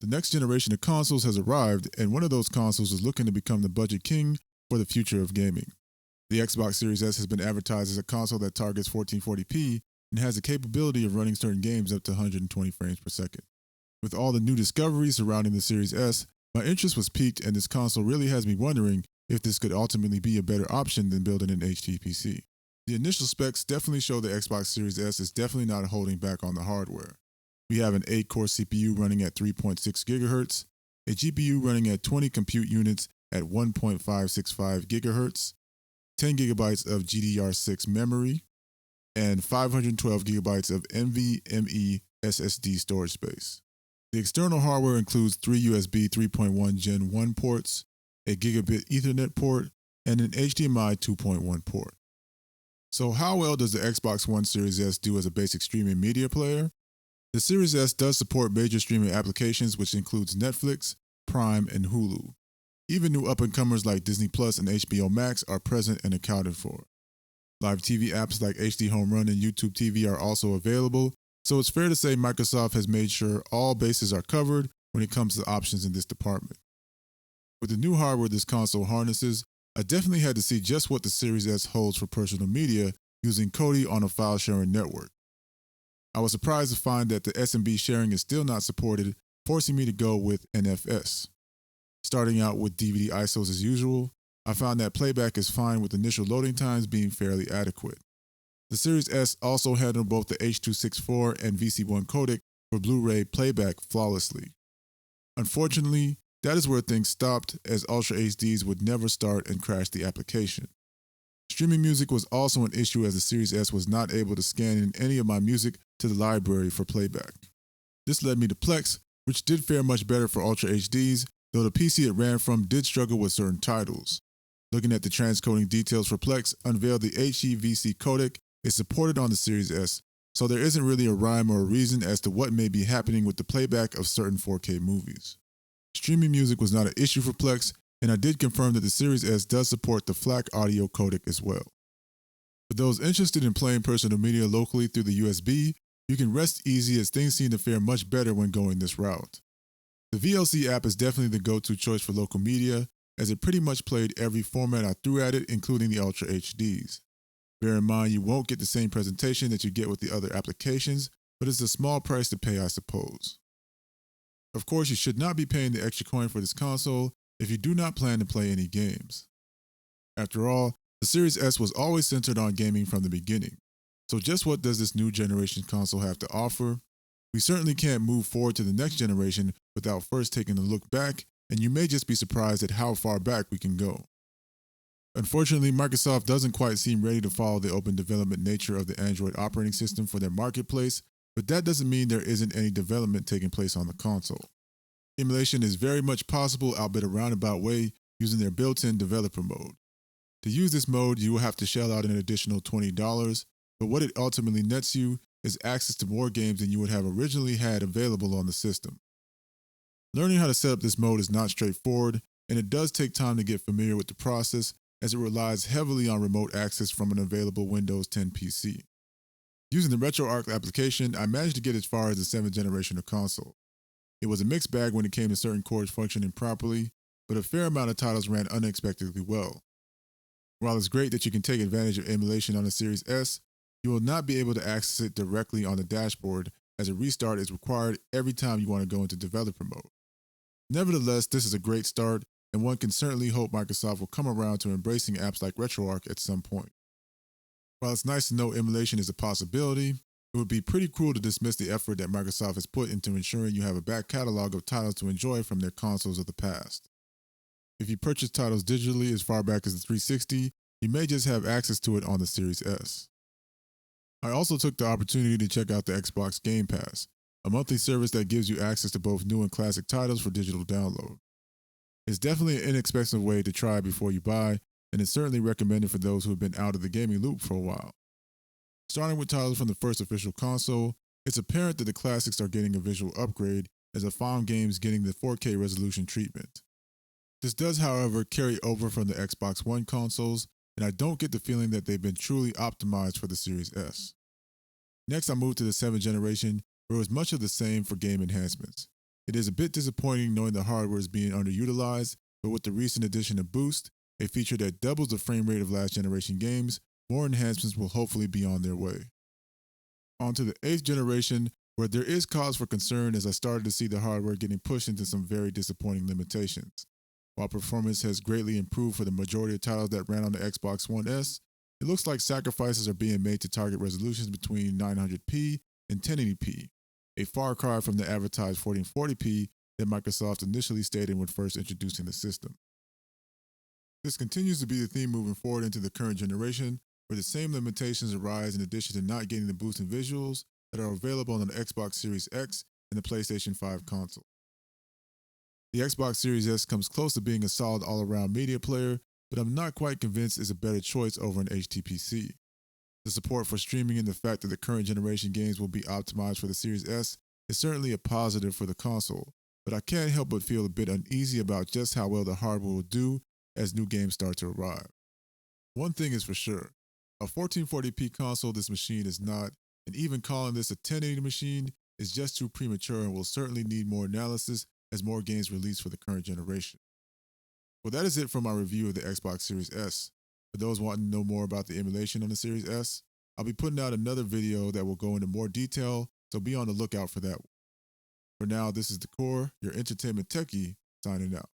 The next generation of consoles has arrived, and one of those consoles is looking to become the budget king for the future of gaming. The Xbox Series S has been advertised as a console that targets 1440p and has the capability of running certain games up to 120 frames per second. With all the new discoveries surrounding the Series S, my interest was piqued, and this console really has me wondering if this could ultimately be a better option than building an HTPC. The initial specs definitely show the Xbox Series S is definitely not holding back on the hardware. We have an 8-core CPU running at 3.6 GHz, a GPU running at 20 compute units at 1.565 GHz, 10 GB of GDDR6 memory, and 512 GB of NVMe SSD storage space. The external hardware includes 3 USB 3.1 Gen 1 ports, a gigabit Ethernet port, and an HDMI 2.1 port. So how well does the Xbox One Series S do as a basic streaming media player? The Series S does support major streaming applications, which includes Netflix, Prime, and Hulu. Even new up-and-comers like Disney Plus and HBO Max are present and accounted for. Live TV apps like HD Home Run and YouTube TV are also available, so it's fair to say Microsoft has made sure all bases are covered when it comes to options in this department. With the new hardware this console harnesses, I definitely had to see just what the Series S holds for personal media using Kodi on a file sharing network. I was surprised to find that the SMB sharing is still not supported, forcing me to go with NFS. Starting out with DVD ISOs as usual, I found that playback is fine with initial loading times being fairly adequate. The Series S also handled both the H.264 and VC1 codec for Blu-ray playback flawlessly. Unfortunately, that is where things stopped, as Ultra HDs would never start and crash the application. Streaming music was also an issue, as the Series S was not able to scan in any of my music to the library for playback. This led me to Plex, which did fare much better for Ultra HDs, though the PC it ran from did struggle with certain titles. Looking at the transcoding details for Plex unveiled the HEVC codec is supported on the Series S, so there isn't really a rhyme or a reason as to what may be happening with the playback of certain 4K movies. Streaming music was not an issue for Plex, and I did confirm that the Series S does support the FLAC audio codec as well. For those interested in playing personal media locally through the USB, you can rest easy, as things seem to fare much better when going this route. The VLC app is definitely the go-to choice for local media, as it pretty much played every format I threw at it, including the Ultra HDs. Bear in mind you won't get the same presentation that you get with the other applications, but it's a small price to pay, I suppose. Of course, you should not be paying the extra coin for this console if you do not plan to play any games. After all, the Series S was always centered on gaming from the beginning. So just what does this new generation console have to offer? We certainly can't move forward to the next generation without first taking a look back, and you may just be surprised at how far back we can go. Unfortunately, Microsoft doesn't quite seem ready to follow the open development nature of the Android operating system for their marketplace, but that doesn't mean there isn't any development taking place on the console. Emulation is very much possible, albeit a roundabout way, using their built-in developer mode. To use this mode, you will have to shell out an additional $20, but what it ultimately nets you is access to more games than you would have originally had available on the system. Learning how to set up this mode is not straightforward, and it does take time to get familiar with the process, as it relies heavily on remote access from an available Windows 10 PC. Using the RetroArch application, I managed to get as far as the 7th generation of console. It was a mixed bag when it came to certain cores functioning properly, but a fair amount of titles ran unexpectedly well. While it's great that you can take advantage of emulation on the Series S, you will not be able to access it directly on the dashboard, as a restart is required every time you want to go into developer mode. Nevertheless, this is a great start, and one can certainly hope Microsoft will come around to embracing apps like RetroArch at some point. While it's nice to know emulation is a possibility, it would be pretty cruel to dismiss the effort that Microsoft has put into ensuring you have a back catalog of titles to enjoy from their consoles of the past. If you purchase titles digitally as far back as the 360, you may just have access to it on the Series S. I also took the opportunity to check out the Xbox Game Pass, a monthly service that gives you access to both new and classic titles for digital download. It's definitely an inexpensive way to try before you buy, and it's certainly recommended for those who have been out of the gaming loop for a while. Starting with titles from the first official console, it's apparent that the classics are getting a visual upgrade, as the found games getting the 4K resolution treatment. This does, however, carry over from the Xbox One consoles, and I don't get the feeling that they've been truly optimized for the Series S. Next, I moved to the 7th generation, where it was much of the same for game enhancements. It is a bit disappointing knowing the hardware is being underutilized, but with the recent addition of Boost, a feature that doubles the frame rate of last generation games, more enhancements will hopefully be on their way. On to the 8th generation, where there is cause for concern as I started to see the hardware getting pushed into some very disappointing limitations. While performance has greatly improved for the majority of titles that ran on the Xbox One S, it looks like sacrifices are being made to target resolutions between 900p and 1080p, a far cry from the advertised 1440p that Microsoft initially stated when first introducing the system. This continues to be the theme moving forward into the current generation, where the same limitations arise in addition to not getting the boost in visuals that are available on the Xbox Series X and the PlayStation 5 console. The Xbox Series S comes close to being a solid all-around media player, but I'm not quite convinced it's a better choice over an HTPC. The support for streaming and the fact that the current generation games will be optimized for the Series S is certainly a positive for the console, but I can't help but feel a bit uneasy about just how well the hardware will do as new games start to arrive. One thing is for sure, a 1440p console this machine is not, and even calling this a 1080 machine is just too premature and will certainly need more analysis as more games release for the current generation. Well, that is it for my review of the Xbox Series S. For those wanting to know more about the emulation on the Series S, I'll be putting out another video that will go into more detail, so be on the lookout for that one. For now, this is The Core, your entertainment techie, signing out.